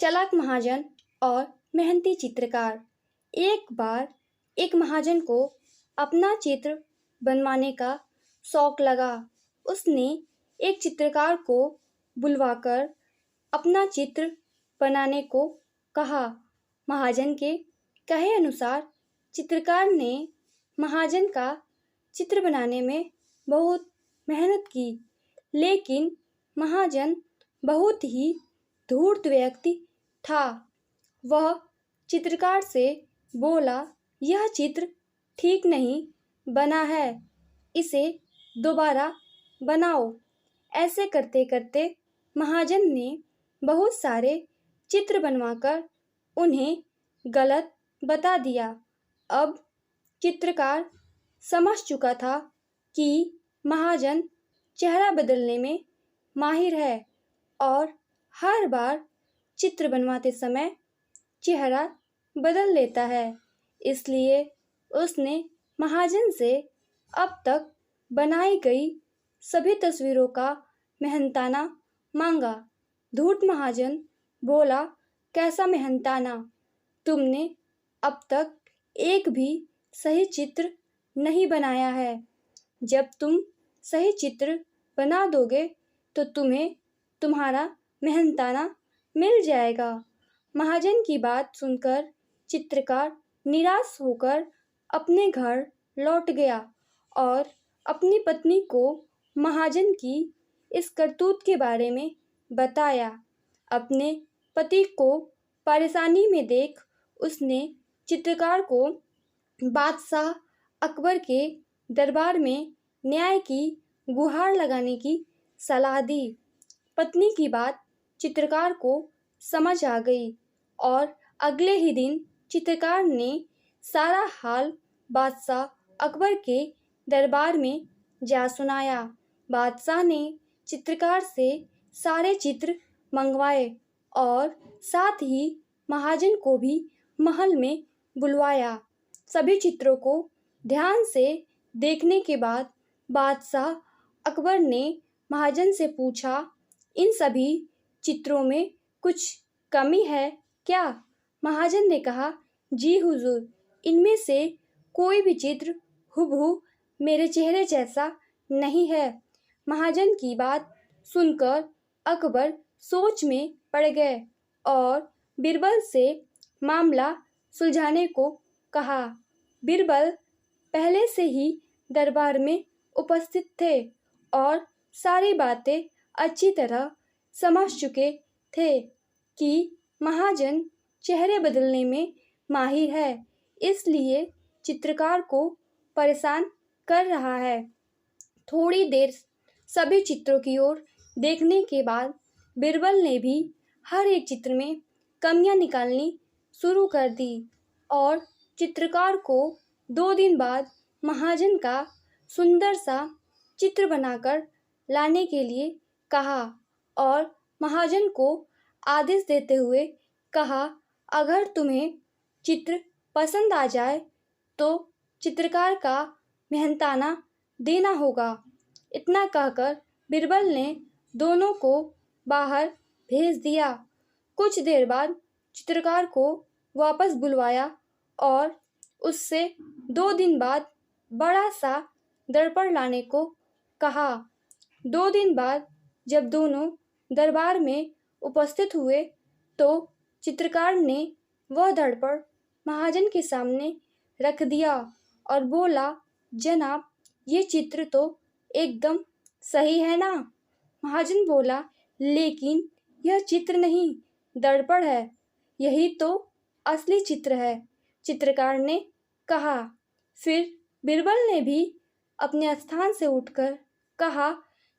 चालाक महाजन और मेहनती चित्रकार। एक बार एक महाजन को अपना चित्र बनवाने का शौक लगा। उसने एक चित्रकार को बुलवाकर अपना चित्र बनाने को कहा। महाजन के कहे अनुसार चित्रकार ने महाजन का चित्र बनाने में बहुत मेहनत की, लेकिन महाजन बहुत ही धूर्त व्यक्ति था। वह चित्रकार से बोला, यह चित्र ठीक नहीं बना है, इसे दोबारा बनाओ। ऐसे करते करते महाजन ने बहुत सारे चित्र बनवाकर उन्हें गलत बता दिया। अब चित्रकार समझ चुका था कि महाजन चेहरा बदलने में माहिर है और हर बार चित्र बनवाते समय चेहरा बदल लेता है। इसलिए उसने महाजन से अब तक बनाई गई सभी तस्वीरों का मेहनताना मांगा। धूर्त महाजन बोला, कैसा मेहनताना? तुमने अब तक एक भी सही चित्र नहीं बनाया है। जब तुम सही चित्र बना दोगे तो तुम्हें तुम्हारा मेहनताना मिल जाएगा। महाजन की बात सुनकर चित्रकार निराश होकर अपने घर लौट गया और अपनी पत्नी को महाजन की इस करतूत के बारे में बताया। अपने पति को परेशानी में देख उसने चित्रकार को बादशाह अकबर के दरबार में न्याय की गुहार लगाने की सलाह दी। पत्नी की बात चित्रकार को समझ आ गई और अगले ही दिन चित्रकार ने सारा हाल बादशाह अकबर के दरबार में जा सुनाया। बादशाह ने चित्रकार से सारे चित्र मंगवाए और साथ ही महाजन को भी महल में बुलवाया। सभी चित्रों को ध्यान से देखने के बाद बादशाह अकबर ने महाजन से पूछा, इन सभी चित्रों में कुछ कमी है क्या? महाजन ने कहा, जी हुजूर, इनमें से कोई भी चित्र हुबहू मेरे चेहरे जैसा नहीं है। महाजन की बात सुनकर अकबर सोच में पड़ गए और बीरबल से मामला सुलझाने को कहा। बीरबल पहले से ही दरबार में उपस्थित थे और सारी बातें अच्छी तरह समझ चुके थे कि महाजन चेहरे बदलने में माहिर है, इसलिए चित्रकार को परेशान कर रहा है। थोड़ी देर सभी चित्रों की ओर देखने के बाद बीरबल ने भी हर एक चित्र में कमियां निकालनी शुरू कर दी और चित्रकार को 2 दिन बाद महाजन का सुंदर सा चित्र बनाकर लाने के लिए कहा और महाजन को आदेश देते हुए कहा, अगर तुम्हें चित्र पसंद आ जाए तो चित्रकार का मेहनताना देना होगा। इतना कहकर बीरबल ने दोनों को बाहर भेज दिया। कुछ देर बाद चित्रकार को वापस बुलवाया और उससे 2 दिन बाद बड़ा सा दर्पण लाने को कहा। 2 दिन बाद जब दोनों दरबार में उपस्थित हुए तो चित्रकार ने वह दर्पण महाजन के सामने रख दिया और बोला, जनाब, ये चित्र तो एकदम सही है ना? महाजन बोला, लेकिन यह चित्र नहीं, दर्पण है, यही तो असली चित्र है। चित्रकार ने कहा। फिर बीरबल ने भी अपने स्थान से उठकर कहा,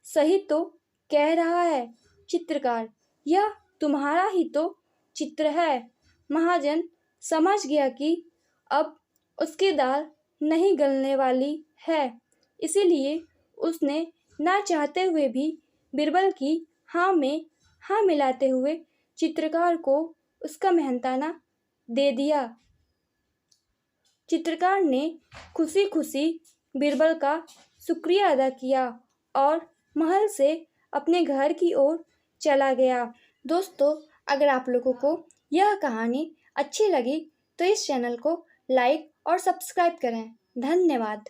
सही तो कह रहा है चित्रकार, यह तुम्हारा ही तो चित्र है। महाजन समझ गया कि अब उसकी दाल नहीं गलने वाली है, इसीलिए उसने ना चाहते हुए भी बीरबल की हाँ में हाँ मिलाते हुए चित्रकार को उसका मेहनताना दे दिया। चित्रकार ने खुशी खुशी बीरबल का शुक्रिया अदा किया और महल से अपने घर की ओर चला गया। दोस्तों, अगर आप लोगों को यह कहानी अच्छी लगी तो इस चैनल को लाइक और सब्सक्राइब करें। धन्यवाद।